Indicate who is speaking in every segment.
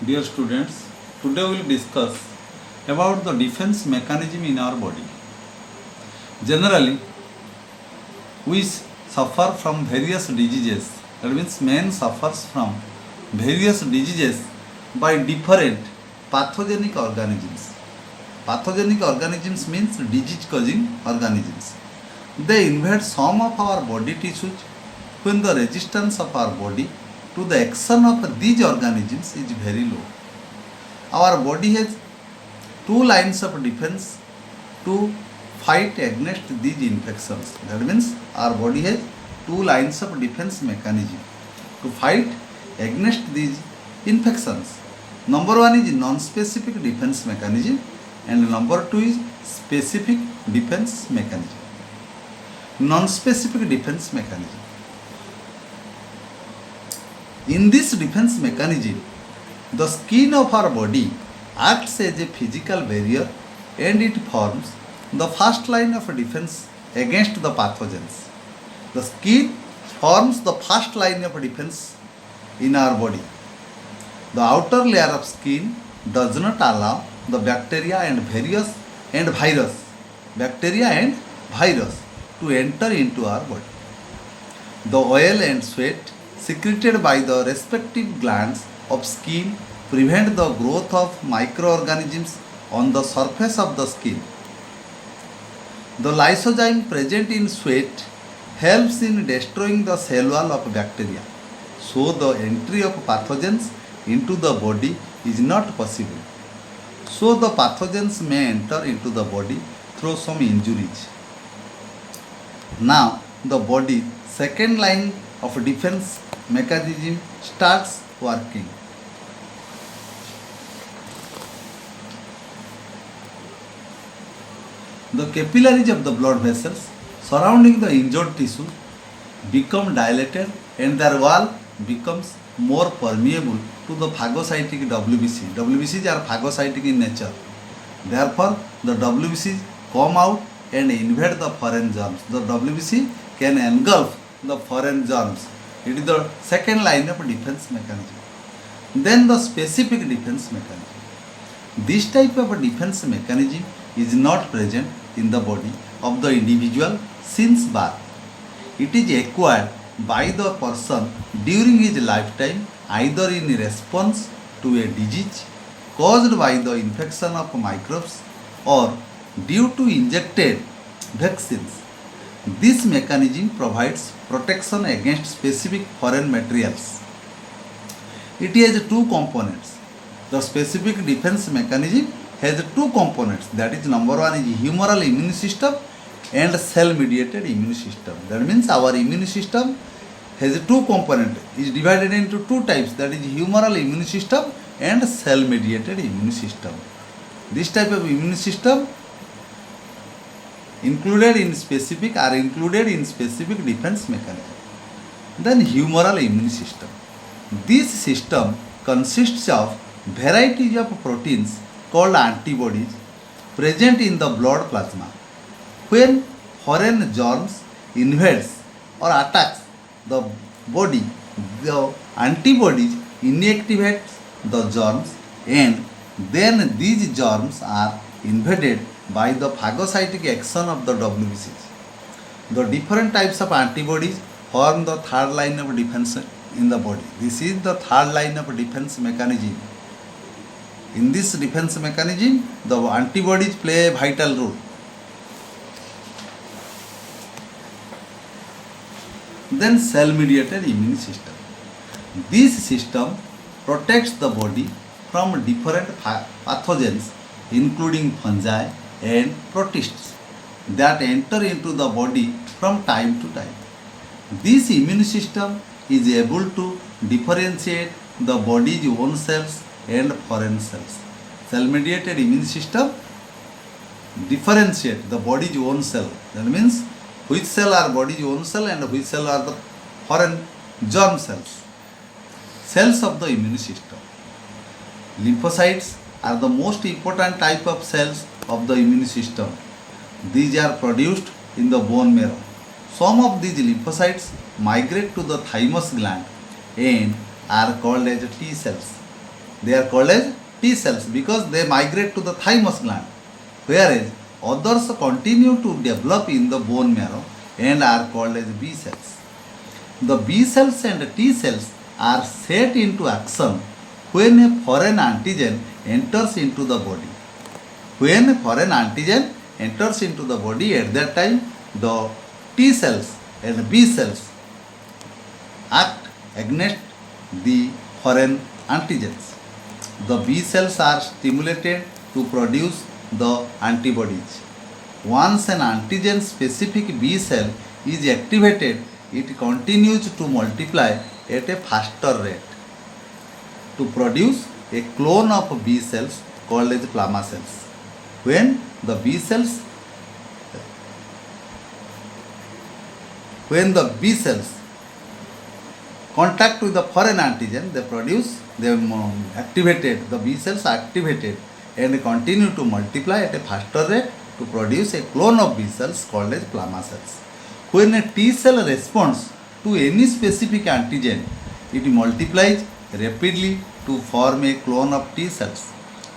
Speaker 1: Dear students, today we will discuss about the defense mechanism in our body. Generally, we suffer from various diseases. That means man suffers from various diseases by different pathogenic organisms. Pathogenic organisms means disease causing organisms. They invade some of our body tissues when the resistance of our body to the action of these organisms is very low. Our body has two lines of defense to fight against these infections. That means our body has two lines of defense mechanism to fight against these infections. Number one is non-specific defense mechanism and number two is specific defense mechanism. Non-specific defense mechanism. In this defense mechanism, the skin of our body acts as a physical barrier and it forms the first line of defense against the pathogens. The skin forms the first line of defense in our body. The outer layer of skin does not allow the bacteria and virus to enter into our body. The oil and sweat secreted by the respective glands of skin prevent the growth of microorganisms on the surface of the skin. The lysozyme present in sweat helps in destroying the cell wall of bacteria, so the entry of pathogens into the body is not possible. So the pathogens may enter into the body through some injuries. Now the body's second line of defense mechanism starts working. The capillaries of the blood vessels surrounding the injured tissue become dilated and their wall becomes more permeable to the phagocytic WBC. WBCs are phagocytic in nature. Therefore, the WBCs come out and invade the foreign germs. The WBC can engulf the foreign germs. It is the second line of defense mechanism. Then the specific defense mechanism. This type of defense mechanism is not present in the body of the individual since birth. It is acquired by the person during his lifetime either in response to a disease caused by the infection of microbes or due to injected vaccines. This mechanism provides protection against specific foreign materials. It has two components. The specific defense mechanism has two components, that is number one is humoral immune system and cell mediated immune system. That means our immune system has two components, is divided into two types, that is humoral immune system and cell mediated immune system. This type of immune system included in specific defense mechanism. Then humoral immune system. This system consists of varieties of proteins called antibodies present in the blood plasma. When foreign germs invades or attacks the body, the antibodies inactivate the germs and then these germs are invaded by the phagocytic action of the WBCs. The different types of antibodies form the third line of defense in the body. This is the third line of defense mechanism. In this defense mechanism, the antibodies play a vital role. Then cell mediated immune system. This system protects the body from different pathogens including fungi and protists that enter into the body from time to time. This immune system is able to differentiate the body's own cells and foreign cells. Cell mediated immune system differentiate the body's own cell. That means which cell are body's own cell and which cell are the foreign germ cells. Cells of the immune system. Lymphocytes are the most important type of cells of the immune system. These are produced in the bone marrow. Some of these lymphocytes migrate to the thymus gland and are called as T cells. they are called as T cells because they migrate to the thymus gland, whereas others continue to develop in the bone marrow and are called as B cells. The B cells and T cells are set into action when a foreign antigen enters into the body. When a foreign antigen enters into the body, at that time the T cells and B cells act against the foreign antigens. The B cells are stimulated to produce the antibodies. Once an antigen specific B cell is activated, it continues to multiply at a faster rate to produce a clone of B cells called as plasma cells. When the B cells contact with the foreign antigen, the B cells are activated and continue to multiply at a faster rate to produce a clone of B cells called as plasma cells. When a T cell responds to any specific antigen, it multiplies rapidly to form a clone of T cells,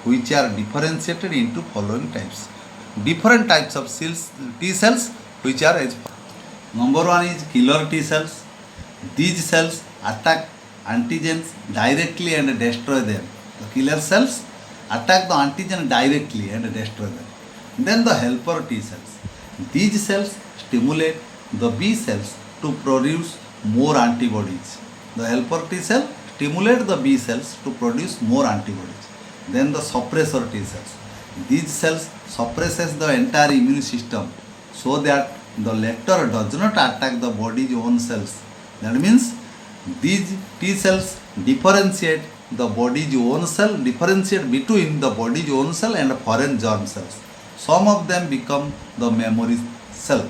Speaker 1: which are differentiated into following types. Different types of T cells, which are as follows. Number one is killer T cells. These cells attack antigens directly and destroy them. The killer cells attack the antigen directly and destroy them. Then the helper T cells. These cells stimulate the B cells to produce more antibodies. The helper T cell stimulate the B cells to produce more antibodies. Then the suppressor T cells. These cells suppresses the entire immune system so that the latter does not attack the body's own cells. That means these T cells differentiate the body's own cell, differentiate between the body's own cell and foreign germ cells. Some of them become the memory T cell.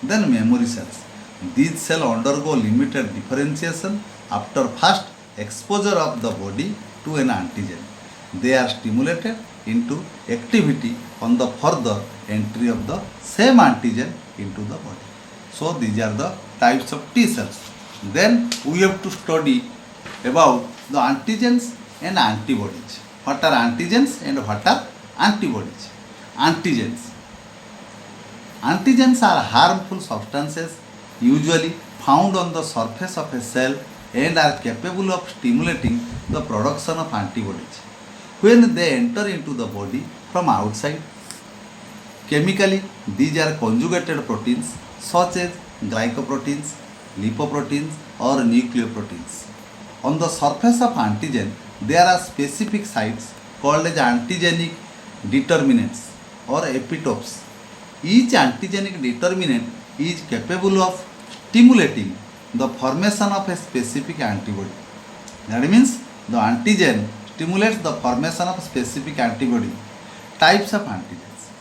Speaker 1: Then memory cells. These cells undergo limited differentiation after first exposure of the body to an antigen. They are stimulated into activity on the further entry of the same antigen into the body. So these are the types of T cells. Then we have to study about the antigens and antibodies. What are antigens and what are antibodies? Antigens. Antigens are harmful substances usually found on the surface of a cell and are capable of stimulating the production of antibodies. When they enter into the body from outside, chemically these are conjugated proteins such as glycoproteins, lipoproteins or nucleoproteins. On the surface of antigen, there are specific sites called as antigenic determinants or epitopes. Each antigenic determinant is capable of stimulating the formation of a specific antibody. That means the antigen stimulates the formation of a specific antibody. Types of antigens.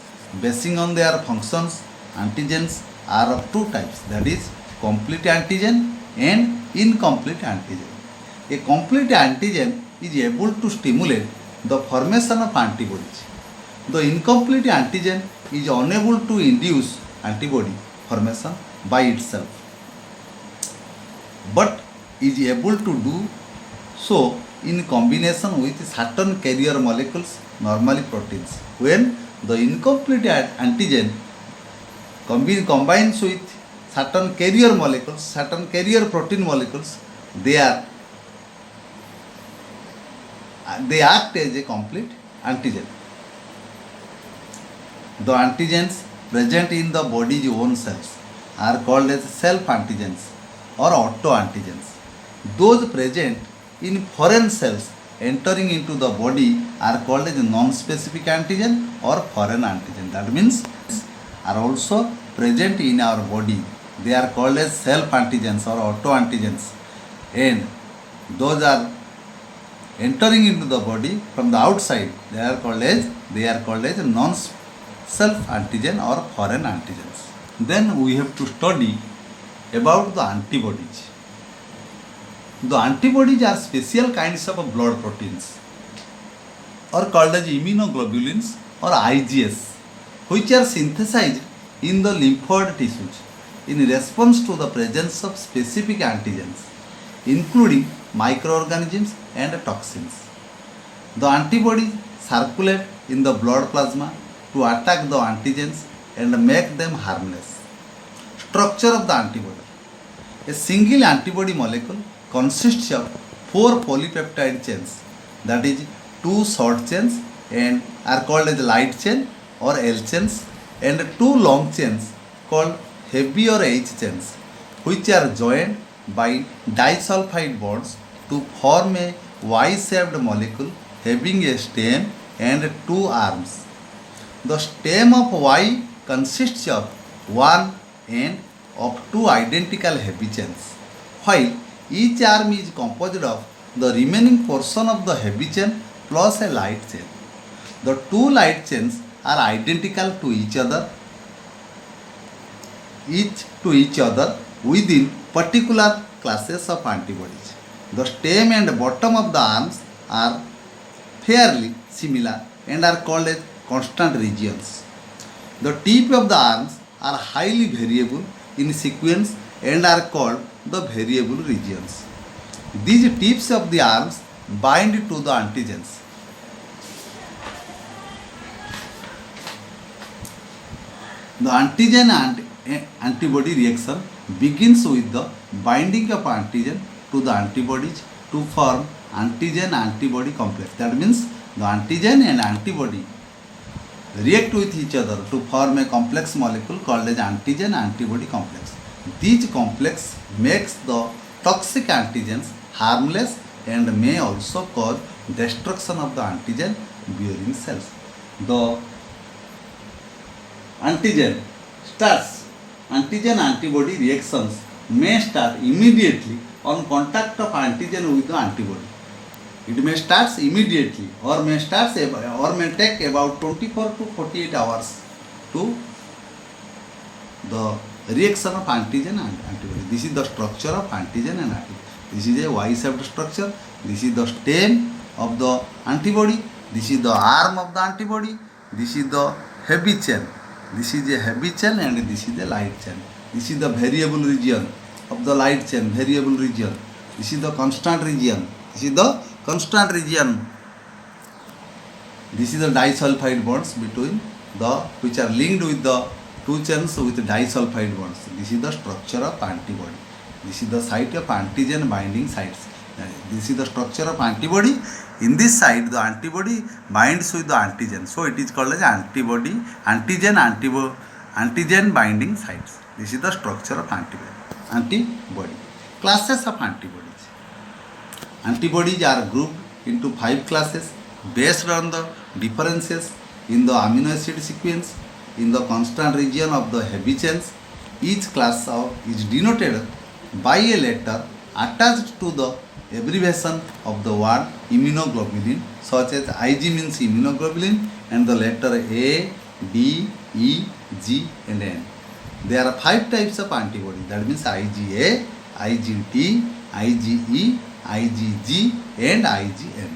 Speaker 1: Basing on their functions, antigens are of two types, that is complete antigen and incomplete antigen. A complete antigen is able to stimulate the formation of antibodies. The incomplete antigen is unable to induce antibody formation by itself, but is able to do so in combination with certain carrier molecules, normally proteins. When the incomplete antigen combines with certain carrier molecules, certain carrier protein molecules, they act as a complete antigen. The antigens present in the body's own cells are called as self antigens or autoantigens. Those present in foreign cells entering into the body are called as non-specific antigen or foreign antigen. That means are also present in our body. They are called as self antigens or autoantigens, and those are entering into the body from the outside. They are called as non-self antigen or foreign antigens. Then we have to study about the antibodies. The antibodies are special kinds of blood proteins or called as immunoglobulins or IgS, which are synthesized in the lymphoid tissues in response to the presence of specific antigens. including microorganisms and toxins. The antibodies circulate in the blood plasma to attack the antigens and make them harmless. Structure of the antibody. A single antibody molecule consists of 4 polypeptide chains, that is 2 short chains and are called as light chain or L chains, and 2 long chains called heavy or H chains, which are joined by disulfide bonds to form a Y-shaped molecule having a stem and 2 arms. The stem of Y consists of one end of 2 identical heavy chains, while each arm is composed of the remaining portion of the heavy chain plus a light chain. The 2 light chains are identical to each other within particular classes of antibodies. The stem and bottom of the arms are fairly similar and are called as constant regions. The tip of the arms are highly variable in sequence and are called the variable regions. These tips of the arms bind to the antigens. The antigen and antibody reaction begins with the binding of antigen to the antibodies to form antigen-antibody complex. That means the antigen and antibody react with each other to form a complex molecule called as antigen-antibody complex. These complex makes the toxic antigens harmless and may also cause destruction of the antigen bearing cells. The antigen-antibody reactions may start immediately on contact of antigen with the antibody. It may start immediately or may take about 24 to 48 hours to the reaction of antigen and antibody. This is the structure of antigen and antibody. This is a Y-shaped structure. This is the stem of the antibody. This is the arm of the antibody. This is the heavy chain. This is a heavy chain and this is the light chain. This is the variable region of the light chain, variable region. This is the constant region. This is the constant region. This is the disulfide bonds between which are linked with the 2 chains with disulfide bonds. This is the structure of antibody. This is the site of antigen binding sites. This is the structure of antibody. In this site, the antibody binds with the antigen. So it is called as antigen binding sites. This is the structure of antibody. Classes of antibodies. Antibodies are grouped into 5 classes based on the differences in the amino acid sequence in the constant region of the heavy chains. Each class is denoted by a letter attached to the abbreviation of the word immunoglobulin, such as Ig means immunoglobulin and the letter A, D, E, G and N. There are 5 types of antibodies, that means IgA, IgT, IgE, IgG and IgM.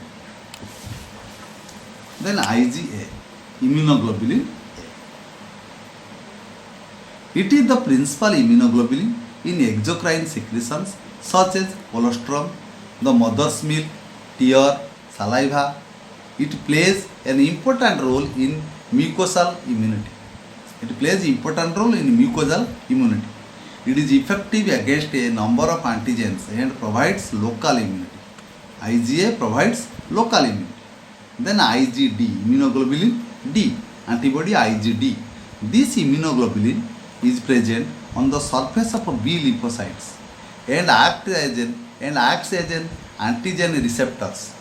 Speaker 1: Then IgA, immunoglobulin A. It is the principal immunoglobulin in exocrine secretions such as colostrum, the mother's milk, tear, saliva. It plays an important role in mucosal immunity. It plays important role in mucosal immunity. It is effective against a number of antigens and provides local immunity. IgA provides local immunity. Then IgD, immunoglobulin D, antibody IgD. This immunoglobulin is present on the surface of B lymphocytes and acts as an antigen receptors.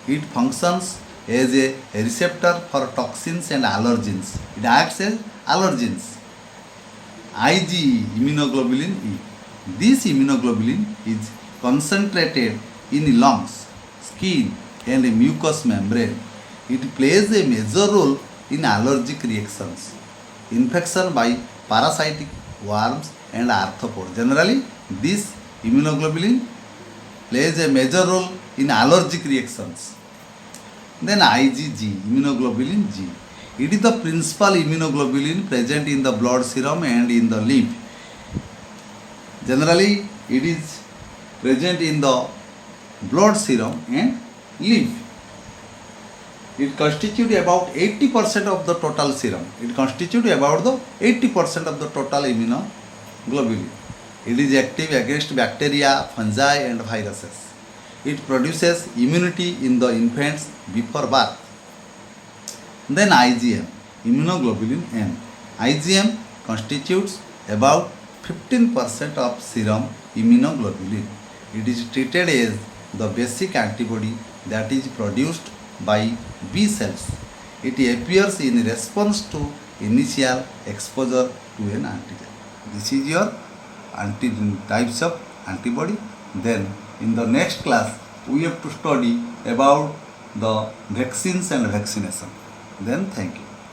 Speaker 1: It functions as a receptor for toxins and allergens. It acts as allergens. IgE, immunoglobulin E. This immunoglobulin is concentrated in lungs, skin and a mucous membrane. It plays a major role in allergic reactions, infection by parasitic worms and arthropods. Generally, this immunoglobulin plays a major role in allergic reactions. Then IgG, immunoglobulin G. It is the principal immunoglobulin present in the blood serum and in the lymph. Generally, it is present in the blood serum and lymph. It constitutes about 80% of the total serum. It constitutes about the 80% of the total immunoglobulin. It is active against bacteria, fungi and viruses. It produces immunity in the infants before birth. Then IgM, immunoglobulin M. IgM constitutes about 15% of serum immunoglobulin. It is treated as the basic antibody that is produced by B cells. It appears in response to initial exposure to an antigen. This is your types of antibody. Then in the next class we have to study about the vaccines and vaccination. Then thank you.